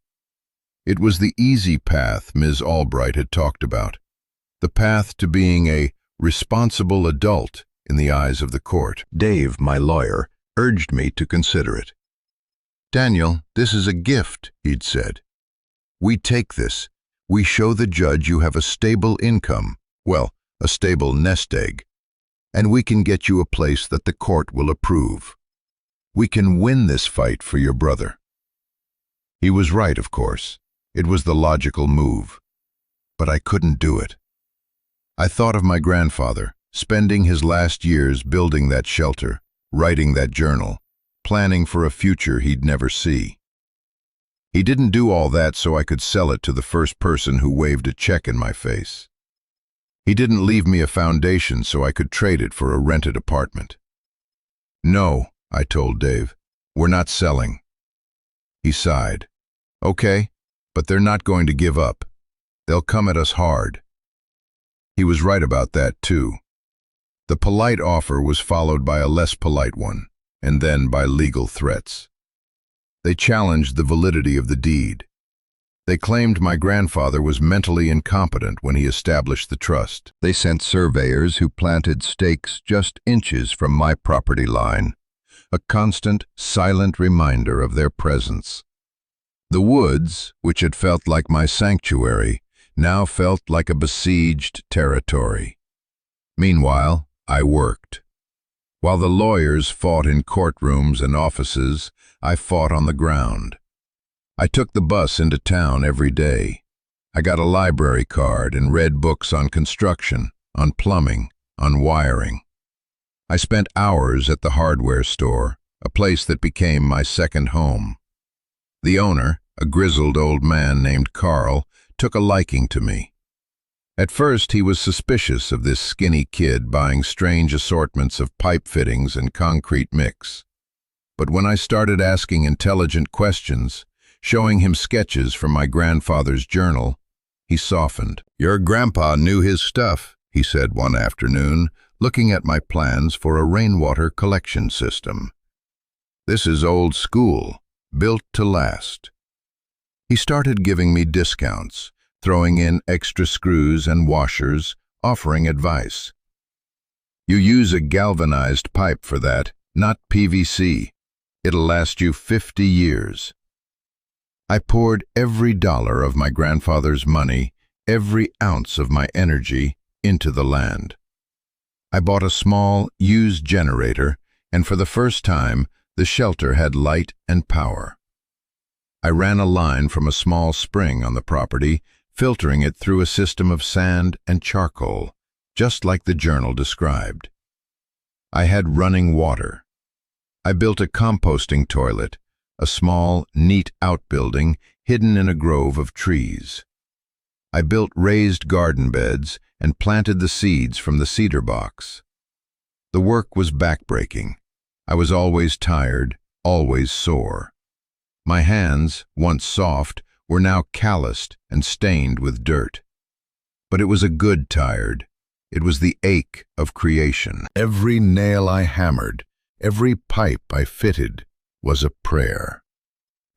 It was the easy path Ms. Albright had talked about, the path to being a responsible adult in the eyes of the court. Dave, my lawyer, urged me to consider it. "Daniel, this is a gift," he'd said. "We take this. We show the judge you have a stable income, well, a stable nest egg, and we can get you a place that the court will approve. We can win this fight for your brother." He was right, of course. It was the logical move. But I couldn't do it. I thought of my grandfather, spending his last years building that shelter, writing that journal, planning for a future he'd never see. He didn't do all that so I could sell it to the first person who waved a check in my face. He didn't leave me a foundation so I could trade it for a rented apartment. "No," I told Dave, "we're not selling." He sighed. "Okay, but they're not going to give up. They'll come at us hard." He was right about that, too. The polite offer was followed by a less polite one, and then by legal threats. They challenged the validity of the deed. They claimed my grandfather was mentally incompetent when he established the trust. They sent surveyors who planted stakes just inches from my property line, a constant, silent reminder of their presence. The woods, which had felt like my sanctuary, now felt like a besieged territory. Meanwhile, I worked. While the lawyers fought in courtrooms and offices, I fought on the ground. I took the bus into town every day. I got a library card and read books on construction, on plumbing, on wiring. I spent hours at the hardware store, a place that became my second home. The owner, a grizzled old man named Carl, took a liking to me. At first he was suspicious of this skinny kid buying strange assortments of pipe fittings and concrete mix. But when I started asking intelligent questions, showing him sketches from my grandfather's journal, he softened. "Your grandpa knew his stuff," he said one afternoon, looking at my plans for a rainwater collection system. "This is old school, built to last." He started giving me discounts, throwing in extra screws and washers, offering advice. "You use a galvanized pipe for that, not PVC. It'll last you 50 years. I poured every dollar of my grandfather's money, every ounce of my energy, into the land. I bought a small, used generator, and for the first time, the shelter had light and power. I ran a line from a small spring on the property, filtering it through a system of sand and charcoal, just like the journal described. I had running water. I built a composting toilet, a small, neat outbuilding hidden in a grove of trees. I built raised garden beds and planted the seeds from the cedar box. The work was backbreaking. I was always tired, always sore. My hands, once soft, were now calloused and stained with dirt. But it was a good tired. It was the ache of creation. Every nail I hammered, every pipe I fitted, was a prayer.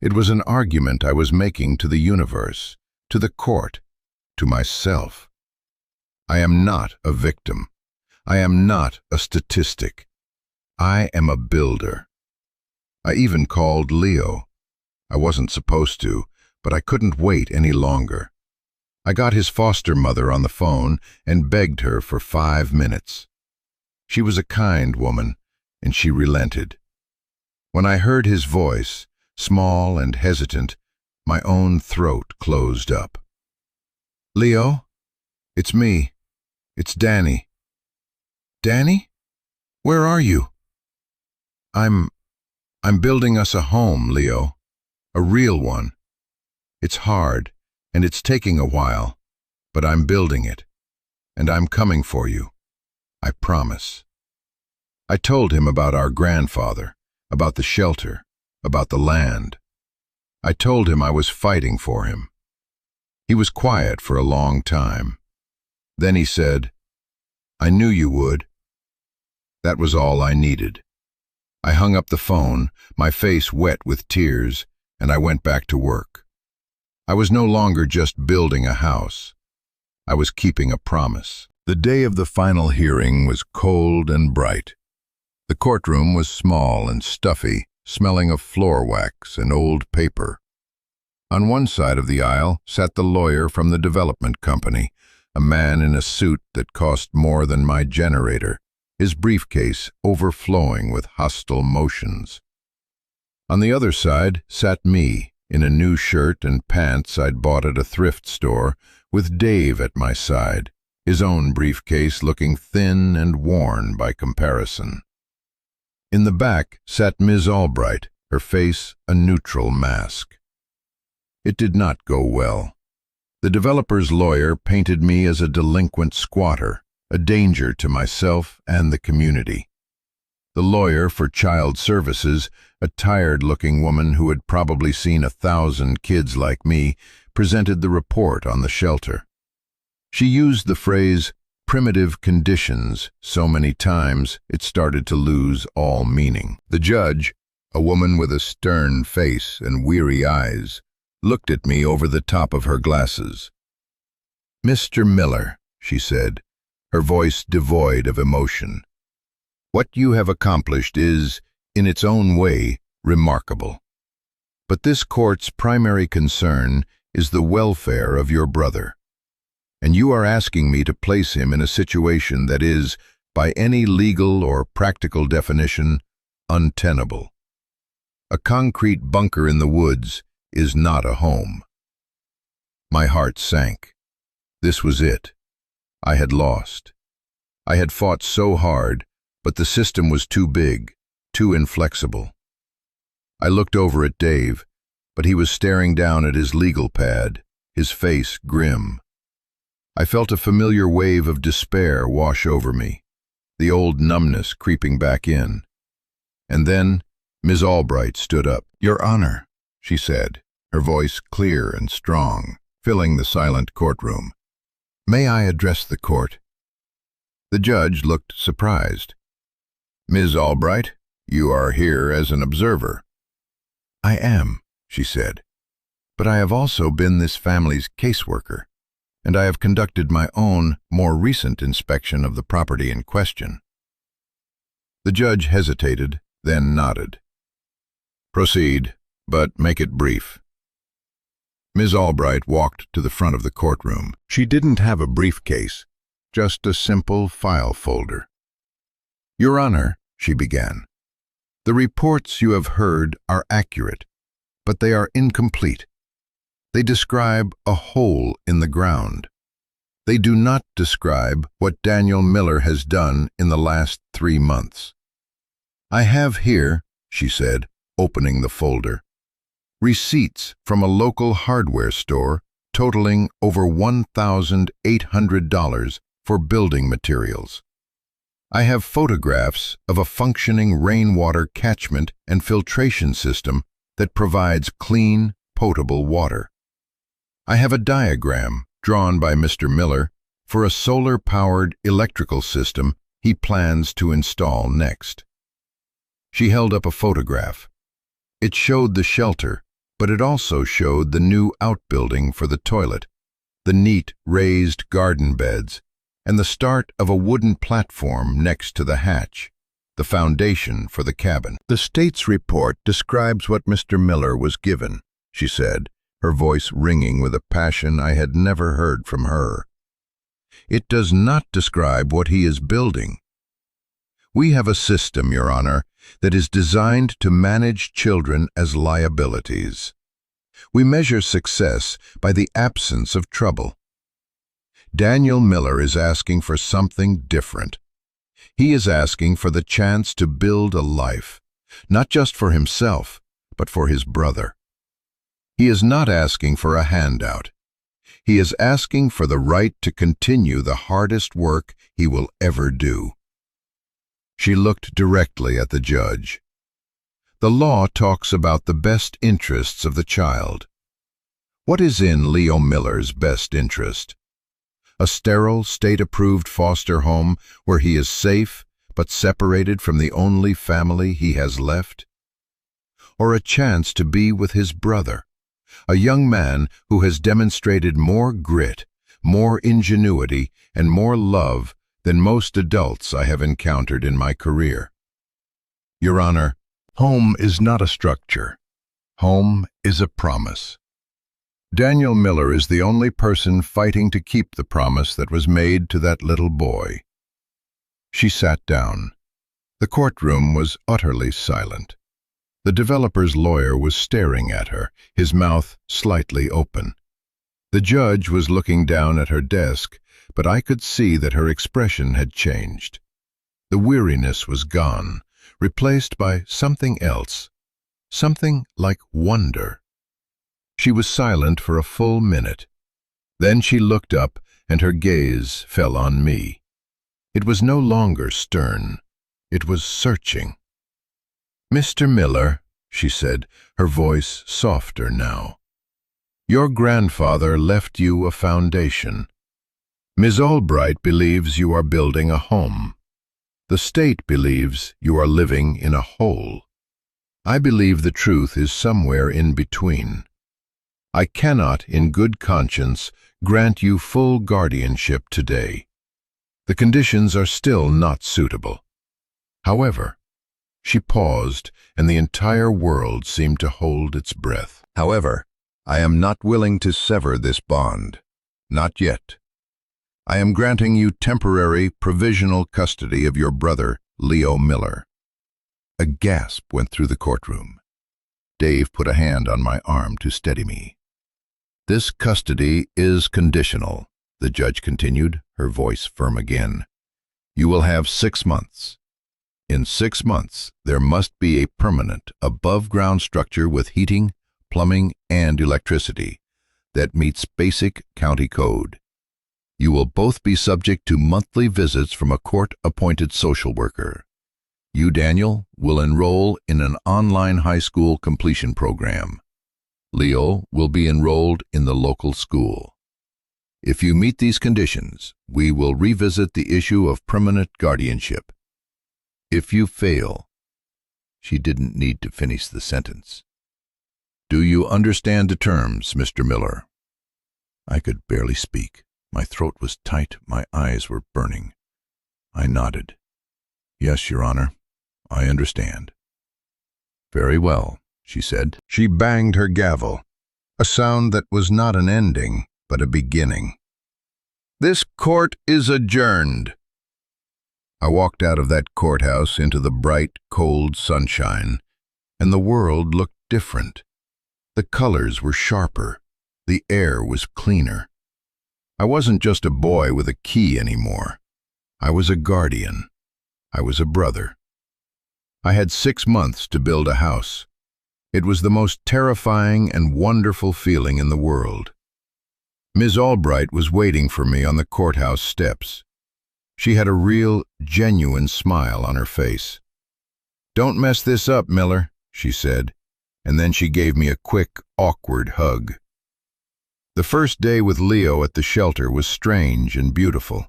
It was an argument I was making to the universe, to the court, to myself. I am not a victim. I am not a statistic. I am a builder. I even called Leo. I wasn't supposed to, but I couldn't wait any longer. I got his foster mother on the phone and begged her for 5 minutes. She was a kind woman, and she relented. When I heard his voice, small and hesitant, my own throat closed up. "Leo, it's me. It's Danny." "Danny? Where are you?" I'm I'm building us a home, Leo. A real one. It's hard, and it's taking a while, but I'm building it. And I'm coming for you. I promise. I told him about our grandfather, about the shelter, about the land. I told him I was fighting for him. He was quiet for a long time. Then he said, "I knew you would." That was all I needed. I hung up the phone, my face wet with tears, and I went back to work. I was no longer just building a house. I was keeping a promise. The day of the final hearing was cold and bright. The courtroom was small and stuffy, smelling of floor wax and old paper. On one side of the aisle sat the lawyer from the development company, a man in a suit that cost more than my generator, his briefcase overflowing with hostile motions. On the other side sat me, in a new shirt and pants I'd bought at a thrift store, with Dave at my side, his own briefcase looking thin and worn by comparison. In the back sat Ms. Albright, her face a neutral mask. It did not go well. The developer's lawyer painted me as a delinquent squatter, a danger to myself and the community. The lawyer for child services, a tired-looking woman who had probably seen 1,000 kids like me, presented the report on the shelter. She used the phrase, "primitive conditions," so many times it started to lose all meaning. The judge, a woman with a stern face and weary eyes, looked at me over the top of her glasses. "Mr. Miller," she said, her voice devoid of emotion, "what you have accomplished is, in its own way, remarkable. But this court's primary concern is the welfare of your brother. And you are asking me to place him in a situation that is, by any legal or practical definition, untenable. A concrete bunker in the woods is not a home." My heart sank. This was it. I had lost. I had fought so hard, but the system was too big, too inflexible. I looked over at Dave, but he was staring down at his legal pad, his face grim. I felt a familiar wave of despair wash over me, the old numbness creeping back in. And then Ms. Albright stood up. "Your Honor," she said, her voice clear and strong, filling the silent courtroom. "May I address the court?" The judge looked surprised. "Ms. Albright, you are here as an observer." "I am," she said, "but I have also been this family's caseworker, and I have conducted my own, more recent inspection of the property in question." The judge hesitated, then nodded. "Proceed, but make it brief." Ms. Albright walked to the front of the courtroom. She didn't have a briefcase, just a simple file folder. "Your Honor," she began, "the reports you have heard are accurate, but they are incomplete. They describe a hole in the ground. They do not describe what Daniel Miller has done in the last 3 months. I have here," she said, opening the folder, "receipts from a local hardware store totaling over $1,800 for building materials. I have photographs of a functioning rainwater catchment and filtration system that provides clean, potable water. I have a diagram drawn by Mr. Miller for a solar-powered electrical system he plans to install next." She held up a photograph. It showed the shelter, but it also showed the new outbuilding for the toilet, the neat raised garden beds, and the start of a wooden platform next to the hatch, the foundation for the cabin. "The state's report describes what Mr. Miller was given," she said, her voice ringing with a passion I had never heard from her. "It does not describe what he is building. We have a system, Your Honor, that is designed to manage children as liabilities. We measure success by the absence of trouble. Daniel Miller is asking for something different. He is asking for the chance to build a life, not just for himself, but for his brother. He is not asking for a handout. He is asking for the right to continue the hardest work he will ever do. She looked directly at the judge. The law talks about the best interests of the child. What is in Leo Miller's best interest? A sterile, state-approved foster home where he is safe but separated from the only family he has left? Or a chance to be with his brother, a young man who has demonstrated more grit, more ingenuity, and more love than most adults I have encountered in my career? Your Honor, home is not a structure. Home is a promise. Daniel Miller is the only person fighting to keep the promise that was made to that little boy. She sat down. The courtroom was utterly silent. The developer's lawyer was staring at her, his mouth slightly open. The judge was looking down at her desk, but I could see that her expression had changed. The weariness was gone, replaced by something else, something like wonder. She was silent for a full minute. Then she looked up, and her gaze fell on me. It was no longer stern. It was searching. "Mr. Miller," she said, her voice softer now, "your grandfather left you a foundation. Ms. Albright believes you are building a home. The state believes you are living in a hole. I believe the truth is somewhere in between. I cannot, in good conscience, grant you full guardianship today. The conditions are still not suitable. However," she paused, and the entire world seemed to hold its breath. "However, I am not willing to sever this bond. Not yet. I am granting you temporary, provisional custody of your brother, Leo Miller." A gasp went through the courtroom. Dave put a hand on my arm to steady me. "This custody is conditional," the judge continued, her voice firm again. "You will have 6 months. In 6 months, there must be a permanent, above-ground structure with heating, plumbing, and electricity that meets basic county code. You will both be subject to monthly visits from a court-appointed social worker. You, Daniel, will enroll in an online high school completion program. Leo will be enrolled in the local school. If you meet these conditions, we will revisit the issue of permanent guardianship. If you fail—" She didn't need to finish the sentence. "Do you understand the terms, Mr. Miller?" I could barely speak. My throat was tight, my eyes were burning. I nodded. "Yes, Your Honor, I understand." "Very well," she said. She banged her gavel, a sound that was not an ending, but a beginning. "This court is adjourned." I walked out of that courthouse into the bright, cold sunshine, and the world looked different. The colors were sharper. The air was cleaner. I wasn't just a boy with a key anymore. I was a guardian. I was a brother. I had 6 months to build a house. It was the most terrifying and wonderful feeling in the world. Ms. Albright was waiting for me on the courthouse steps. She had a real, genuine smile on her face. "Don't mess this up, Miller," she said, and then she gave me a quick, awkward hug. The first day with Leo at the shelter was strange and beautiful.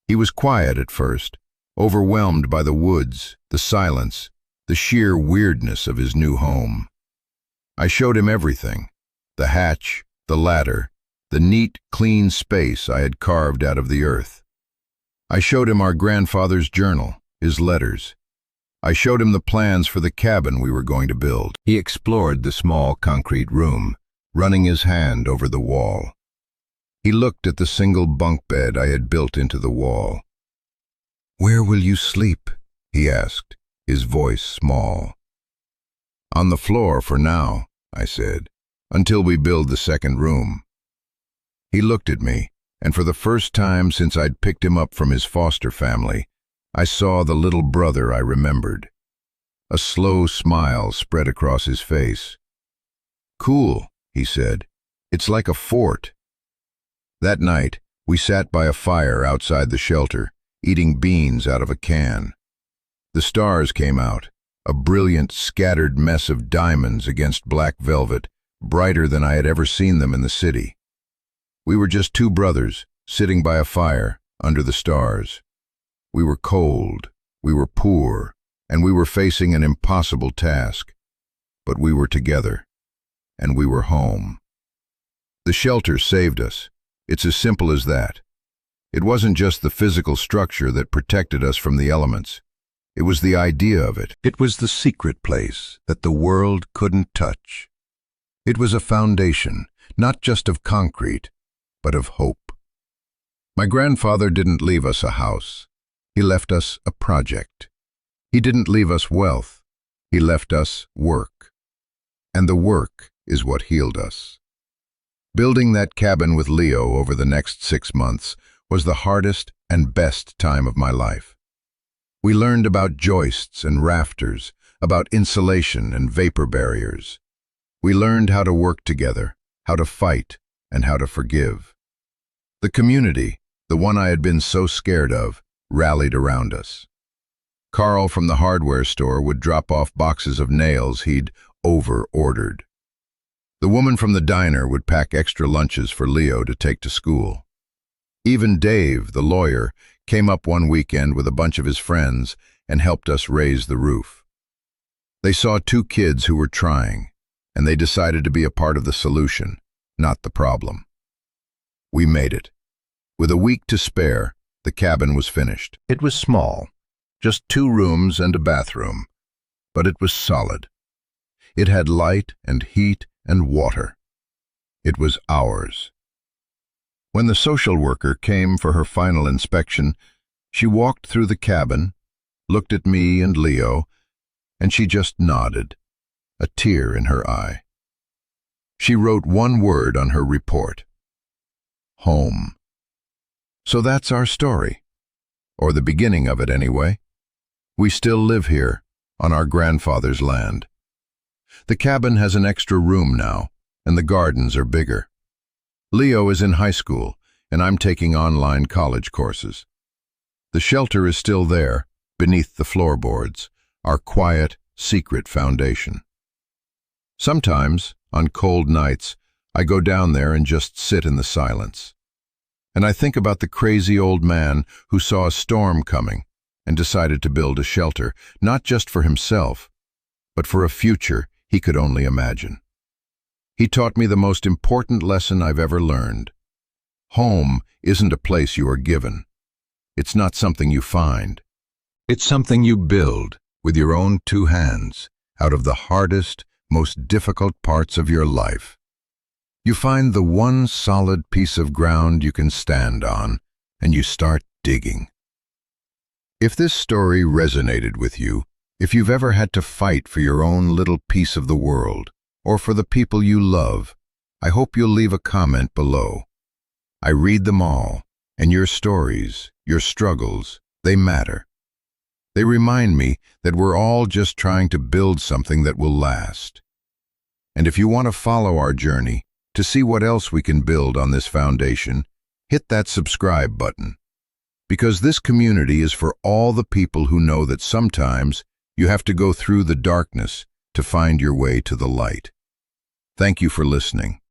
He was quiet at first, overwhelmed by the woods, the silence, the sheer weirdness of his new home. I showed him everything: the hatch, the ladder, the neat, clean space I had carved out of the earth. I showed him our grandfather's journal, his letters. I showed him the plans for the cabin we were going to build. He explored the small concrete room, running his hand over the wall. He looked at the single bunk bed I had built into the wall. "Where will you sleep?" he asked, his voice small. "On the floor for now," I said, "until we build the second room." He looked at me, and for the first time since I'd picked him up from his foster family, I saw the little brother I remembered. A slow smile spread across his face. "Cool," he said. "It's like a fort." That night, we sat by a fire outside the shelter, eating beans out of a can. The stars came out, a brilliant, scattered mess of diamonds against black velvet, brighter than I had ever seen them in the city. We were just two brothers, sitting by a fire, under the stars. We were cold, we were poor, and we were facing an impossible task. But we were together, and we were home. The shelter saved us. It's as simple as that. It wasn't just the physical structure that protected us from the elements. It was the idea of it. It was the secret place that the world couldn't touch. It was a foundation, not just of concrete, but of hope. My grandfather didn't leave us a house. He left us a project. He didn't leave us wealth. He left us work. And the work is what healed us. Building that cabin with Leo over the next 6 months was the hardest and best time of my life. We learned about joists and rafters, about insulation and vapor barriers. We learned how to work together, how to fight, and how to forgive. The community, the one I had been so scared of, rallied around us. Carl from the hardware store would drop off boxes of nails he'd over-ordered. The woman from the diner would pack extra lunches for Leo to take to school. Even Dave, the lawyer, came up one weekend with a bunch of his friends and helped us raise the roof. They saw 2 kids who were trying, and they decided to be a part of the solution, not the problem. We made it. With a week to spare, the cabin was finished. It was small, just 2 rooms and a bathroom, but it was solid. It had light and heat and water. It was ours. When the social worker came for her final inspection, she walked through the cabin, looked at me and Leo, and she just nodded, a tear in her eye. She wrote one word on her report: home. So that's our story, or the beginning of it anyway. We still live here, on our grandfather's land. The cabin has an extra room now, and the gardens are bigger. Leo is in high school, and I'm taking online college courses. The shelter is still there, beneath the floorboards, our quiet, secret foundation. Sometimes, on cold nights, I go down there and just sit in the silence. And I think about the crazy old man who saw a storm coming and decided to build a shelter, not just for himself, but for a future he could only imagine. He taught me the most important lesson I've ever learned. Home isn't a place you are given. It's not something you find. It's something you build with your own 2 hands, out of the hardest, most difficult parts of your life. You find the one solid piece of ground you can stand on, and you start digging. If this story resonated with you, if you've ever had to fight for your own little piece of the world, or for the people you love, I hope you'll leave a comment below. I read them all, and your stories, your struggles, they matter. They remind me that we're all just trying to build something that will last. And if you want to follow our journey, to see what else we can build on this foundation, hit that subscribe button. Because this community is for all the people who know that sometimes you have to go through the darkness to find your way to the light. Thank you for listening.